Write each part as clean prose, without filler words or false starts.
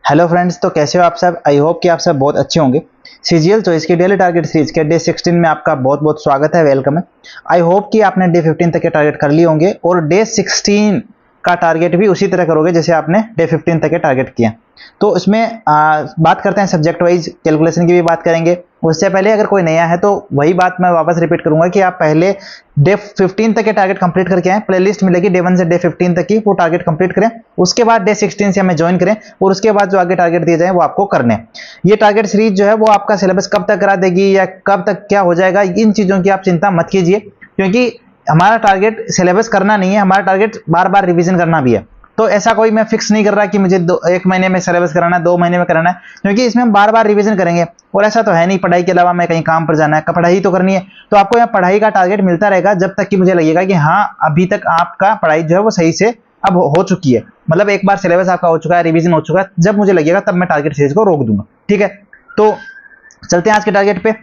Hello friends, तो कैसे हो आप सब। आई होप कि आप सब बहुत अच्छे होंगे। सीजीएल चॉइस की डेली टारगेट सीरीज के डे 16 में आपका बहुत बहुत स्वागत है, वेलकम है। आई होप कि आपने डे 15 तक के टारगेट कर लिए होंगे और डे 16 का टारगेट भी उसी तरह करोगे जैसे आपने डे 15 तक के टारगेट किया। तो इसमें बात करते हैं सब्जेक्ट वाइज कैलकुलेशन की भी बात करेंगे। उससे पहले अगर कोई नया है तो वही बात मैं वापस रिपीट करूंगा कि आप पहले डे 15 तक के टारगेट कंप्लीट करके आए। प्लेलिस्ट मिलेगी डे 1 से डे 15 तक की, वो टारगेट कंप्लीट करें। उसके बाद डे 16 से हमें ज्वाइन करें और उसके बाद जो आगे टारगेट दिए जाए वो आपको करने। ये टारगेट सीरीज जो है वो आपका सिलेबस कब तक करा देगी या कब तक क्या हो जाएगा, इन चीजों की आप चिंता मत कीजिए, क्योंकि हमारा टारगेट सिलेबस करना नहीं है, हमारा टारगेट बार बार रिवीजन करना भी है। तो ऐसा कोई मैं फिक्स नहीं कर रहा कि मुझे एक महीने में सिलेबस कराना है, 2 महीने में कराना है, क्योंकि इसमें हम बार बार रिवीजन करेंगे। और ऐसा तो है नहीं पढ़ाई के अलावा मैं कहीं काम पर जाना है, पढ़ाई तो करनी है। तो आपको यहाँ पढ़ाई का टारगेट मिलता रहेगा जब तक कि मुझे लगेगा कि हाँ अभी तक आपका पढ़ाई जो है वो सही से अब हो चुकी है, मतलब एक बार सिलेबस आपका हो चुका है, रिवीजन हो चुका है। जब मुझे लगेगा तब मैं टारगेट सीरीज को रोक दूंगा, ठीक है। तो चलते हैं आज के टारगेट पे।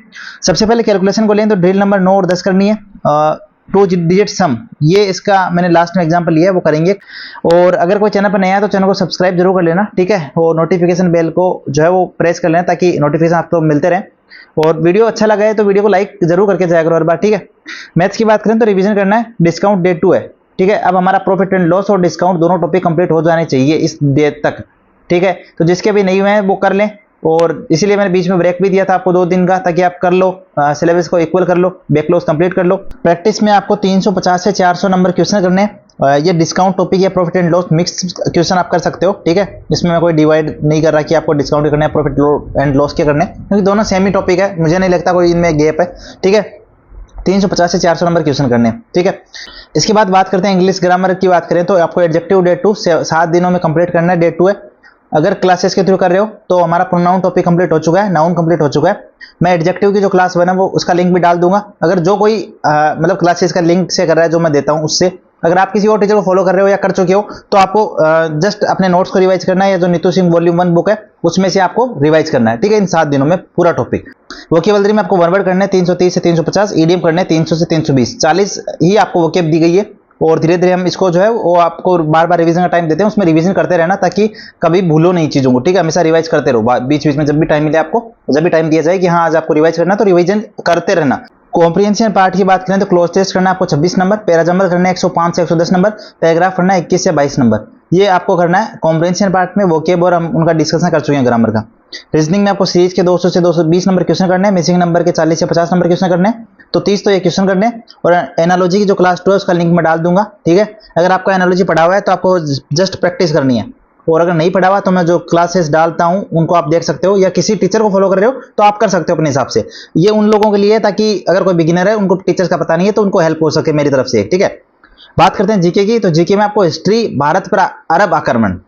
सबसे पहले कैलकुलेशन को लें तो ड्रिल नंबर 9 और 10 करनी है। 2 डिजिट सम, ये इसका मैंने लास्ट में एग्जांपल लिया है, वो करेंगे। और अगर कोई चैनल पर नया है तो चैनल को सब्सक्राइब जरूर कर लेना, ठीक है। और नोटिफिकेशन बेल को जो है वो प्रेस कर लेना ताकि नोटिफिकेशन आपको मिलते रहे। और वीडियो अच्छा लगा है तो वीडियो को लाइक जरूर करके जाया करो हर बार, ठीक है। मैथ्स की बात करें तो रिवीजन करना है, डिस्काउंट डे 2 है, ठीक है। अब हमारा प्रॉफिट एंड लॉस और डिस्काउंट दोनों टॉपिक कंप्लीट हो जाने चाहिए इस डेट तक, ठीक है। तो जिसके भी नहीं हुए हैं वो कर लें। और इसीलिए मैंने बीच में ब्रेक भी दिया था आपको 2 दिन का, ताकि आप कर लो, सिलेबस को इक्वल कर लो, बैकलॉग्स कंप्लीट कर लो। प्रैक्टिस में आपको 350 से 400 नंबर क्वेश्चन करने हैं। ये डिस्काउंट टॉपिक या profit and loss mix question आप कर सकते हो, ठीक है। इसमें मैं कोई डिवाइड नहीं कर रहा कि आपको डिस्काउंट करना है, प्रॉफिट एंड लॉस के करने, क्योंकि दोनों सेम ही टॉपिक है, मुझे नहीं लगता कोई इनमें गैप है, ठीक है। 350 से 400 नंबर क्वेश्चन करने हैं, ठीक है। इसके बाद बात करते हैं इंग्लिश ग्रामर की। बात करें तो आपको एडजेक्टिव डे 2 7 दिनों में कंप्लीट करना है, डे 2 है। अगर क्लासेस के थ्रू कर रहे हो तो हमारा प्रोनाउन टॉपिक कंप्लीट हो चुका है, नाउन कंप्लीट हो चुका है। मैं एडजेक्टिव की जो क्लास 1 है वो उसका लिंक भी डाल दूंगा। अगर जो कोई मतलब क्लासेस का लिंक से कर रहा है जो मैं देता हूं उससे, अगर आप किसी और टीचर को फॉलो कर रहे हो या कर चुके हो तो आपको जस्ट अपने नोट्स को रिवाइज करना है, या जो नीतू सिंह वॉल्यूम 1 बुक है उसमें से आपको रिवाइज करना है, ठीक है। इन 7 दिनों में पूरा टॉपिक। वोकेबलरी में आपको वन वर्ड करने 330 से 350, ईडीएम करने 300 से 320, 40 ही आपको वोकेब दी गई है। और धीरे धीरे हम इसको जो है वो आपको बार बार रिवीजन का टाइम देते हैं, उसमें रिवीजन करते रहना ताकि कभी भूलो नहीं चीजों को, ठीक है। हमेशा रिवाइज करते रहो, बीच बीच में जब भी टाइम मिले आपको, जब भी टाइम दिया जाए कि हाँ आज आपको रिवाइज करना तो रिवीजन करते रहना। कॉम्प्रिहेंशन पार्ट की बात करें तो क्लोज टेस्ट करना है आपको 26 नंबर, पैराजम्बल करना है 105 से 110 नंबर, पैराग्राफ करना है 21 से 22 नंबर, ये आपको करना है कॉम्प्रिहेंशन पार्ट में। वोकेब और हम उनका डिस्कशन कर चुके हैं ग्रामर का। रीजनिंग में आपको सीरीज के 200 से 220 नंबर क्वेश्चन करने हैं, मिसिंग नंबर के 40 से 50 नंबर क्वेश्चन करने हैं, तो 30 तो ये क्वेश्चन करने हैं। और एनालॉजी की जो क्लास 2 है उसका लिंक मैं डाल दूंगा, ठीक है। अगर आपका एनालॉजी पढ़ा हुआ है तो आपको जस्ट प्रैक्टिस करनी है, और अगर नहीं पढ़ा हुआ तो मैं जो क्लासेस डालता हूं उनको आप देख सकते हो, या किसी टीचर को फॉलो कर रहे हो तो आप कर सकते हो अपने हिसाब से। ये उन लोगों के लिए है ताकि अगर कोई बिगिनर है, उनको टीचर्स का पता नहीं है, तो उनको हेल्प हो सके मेरी तरफ से, ठीक है। बात करते हैं जीके की। तो जीके में आपको हिस्ट्री, भारत पर अरब आक्रमण,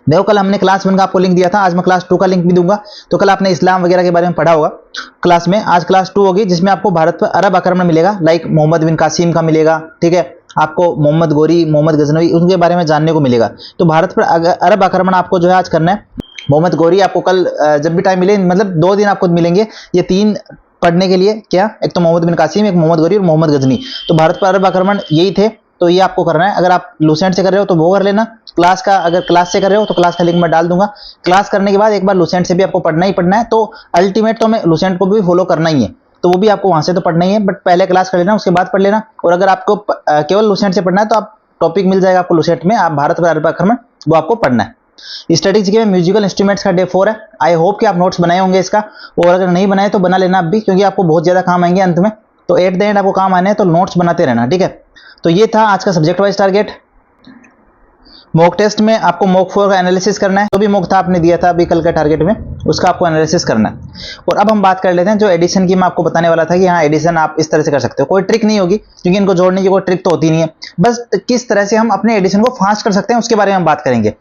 देखो कल हमने क्लास 1 का आपको लिंक दिया था, आज मैं क्लास 2 का लिंक भी दूंगा। तो कल आपने इस्लाम वगैरह के बारे में पढ़ा होगा क्लास में, आज क्लास 2 होगी जिसमें आपको भारत पर अरब आक्रमण मिलेगा, लाइक मोहम्मद बिन कासिम का मिलेगा, ठीक है। आपको मोहम्मद गोरी, मोहम्मद गजनवी, उनके बारे में जानने को मिलेगा। तो भारत पर अरब आक्रमण आपको जो है आज करना है। मोहम्मद गोरी आपको कल जब भी टाइम मिले, मतलब 2 दिन आपको मिलेंगे ये 3 पढ़ने के लिए। क्या, एक तो मोहम्मद बिन कासिम, एक मोहम्मद गोरी और मोहम्मद गजनी। तो भारत पर अरब आक्रमण यही थे, तो ये आपको करना है। अगर आप लुसेंट से कर रहे हो तो वो कर लेना। क्लास का, अगर क्लास से कर रहे हो तो क्लास का लिंक मैं डाल दूंगा। क्लास करने के बाद एक बार लुसेंट से भी आपको पढ़ना ही पढ़ना है, तो अल्टीमेट तो मैं लुसेंट को भी फॉलो करना ही है, तो वो भी आपको वहां से तो पढ़ना ही है, बट पहले क्लास कर लेना उसके बाद पढ़ लेना। और अगर आपको केवल लुसेंट से पढ़ना है तो आप टॉपिक मिल जाएगा आपको लुसेंट में, आप भारत पर अरब आक्रमण वो आपको पढ़ना है। स्टैटिस्टिक्स में म्यूजिकल इंस्ट्रूमेंट्स का डे 4 है। आई होप कि आप नोट्स बनाए होंगे इसका, और अगर नहीं बनाए तो बना लेना आप भी, क्योंकि आपको बहुत ज्यादा काम आएंगे अंत में, तो एट द एंड आपको काम आने हैं, तो नोट्स बनाते रहना, ठीक है। तो ये था आज का subject wise target. Mock test में आपको मॉक 4 का एनालिसिस करना है, जो भी मॉक था आपने दिया था अभी कल के टारगेट में, उसका आपको एनालिसिस करना है। और अब हम बात कर लेते हैं जो एडिशन की मैं आपको बताने वाला था कि हाँ एडिशन आप इस तरह से कर सकते हो, कोई ट्रिक नहीं होगी क्योंकि इनको जोड़ने की कोई ट्रिक तो होती नहीं है, बस किस तरह से हम अपने एडिशन को फास्ट कर सकते हैं उसके बारे में हम बात करेंगे।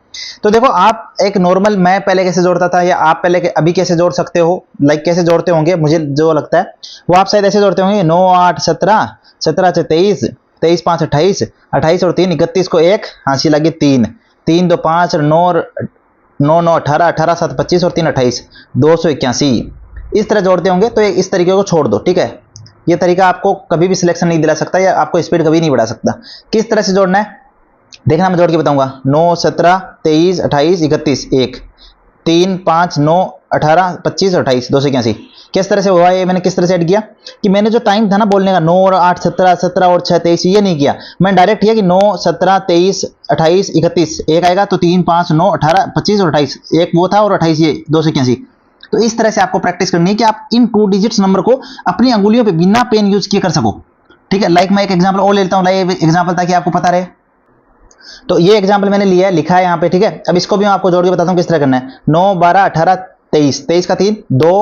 तो देखो, आप एक नॉर्मल, मैं पहले कैसे जोड़ता था या आप पहले अभी कैसे जोड़ सकते हो, लाइक कैसे जोड़ते होंगे, मुझे जो लगता है वो आप शायद ऐसे जोड़ते होंगे 9 8 17, 17 से 23, 23 5 28, 28 और 3 31 को 1, हांसी लगी 3, 3 2 5 और 9 9 9 18, 18 7 25 और 3 28, 281, इस तरह जोड़ते होंगे। तो इस तरीके को छोड़ दो, ठीक है। ये तरीका आपको कभी भी सिलेक्शन नहीं दिला सकता या आपको स्पीड कभी नहीं बढ़ा सकता। किस तरह से जोड़ना है देखना, मैं जोड़ के बताऊंगा। 9 17 23 28 31 1, 3 5 9 18 25 और 28 281। किस तरह से हुआ ये मैंने किस तरह से ऐड किया कि मैंने जो टाइम था ना बोलने का 9 और 8 17 17 और 6 23 ये नहीं किया, मैंने डायरेक्ट किया कि 9 17 23 28 31 एक आएगा तो 3 5 9 18 25 और 28 एक वो था और 28 ये 281। तो इस तरह से आपको प्रैक्टिस करनी है कि आप इन 2 डिजिट्स नंबर को अपनी अंगुलियों पे बिना पेन यूज किए कर सको। ठीक है, लाइक मैं एक एग्जांपल और लेता हूं, लाइक एग्जांपल ताकि आपको पता रहे। तो ये एग्जांपल मैंने लिया है, लिखा है यहाँ पे। ठीक है, अब इसको भी मैं आपको जोड़ के बताता हूँ किस तरह करना है। 9 12 18 23 23 का 3 2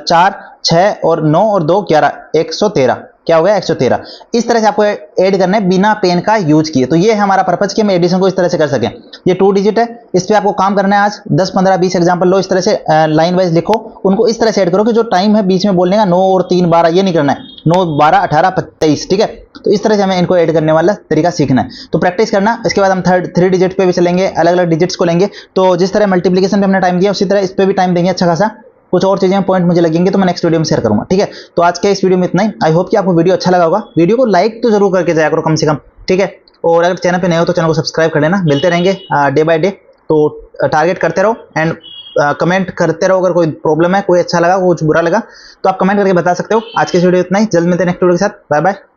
4 6 और 9 और 2 11 113 क्या हो गया 113। इस तरह से आपको ऐड करना है बिना पेन का यूज किए। तो ये है हमारा पर्पज कि हम एडिशन को इस तरह से कर सकें। ये 2 डिजिट है, इस पे आपको काम करना है आज 10 15 20 एग्जांपल लो, इस तरह से लाइन वाइज लिखो, उनको इस तरह से ऐड करो कि जो टाइम है बीच में बोलने का 9 और 3 12 ये नहीं करना है, 9 12 18 23। ठीक है, तो इस तरह से हमें इनको ऐड करने वाला तरीका सीखना है। तो प्रैक्टिस करना, इसके बाद हम 3 डिजिट पे भी चलेंगे, अलग अलग डिजिट्स को लेंगे। तो जिस तरह मल्टीप्लिकेशन पे हमने टाइम दिया उसी तरह इस पे भी टाइम देंगे अच्छा खासा। कुछ और चीजें पॉइंट मुझे लगेंगे तो मैं नेक्स्ट वीडियो में शेयर करूंगा। ठीक है, तो आज के इस वीडियो में इतना ही। आई होप कि आपको वीडियो अच्छा लगा होगा। वीडियो को लाइक तो जरूर करके जाया करो कम से कम। ठीक है, और अगर चैनल पे नए हो तो चैनल को सब्सक्राइब कर लेना। मिलते रहेंगे डे बाय डे, तो टारगेट करते रहो एंड कमेंट करते रहो। अगर कोई प्रॉब्लम है, कोई अच्छा लगा, कुछ बुरा लगा तो आप कमेंट करके बता सकते हो। आज के इस वीडियो इतना ही, जल्द मिलते हैं नेक्स्ट वीडियो के साथ। Bye bye.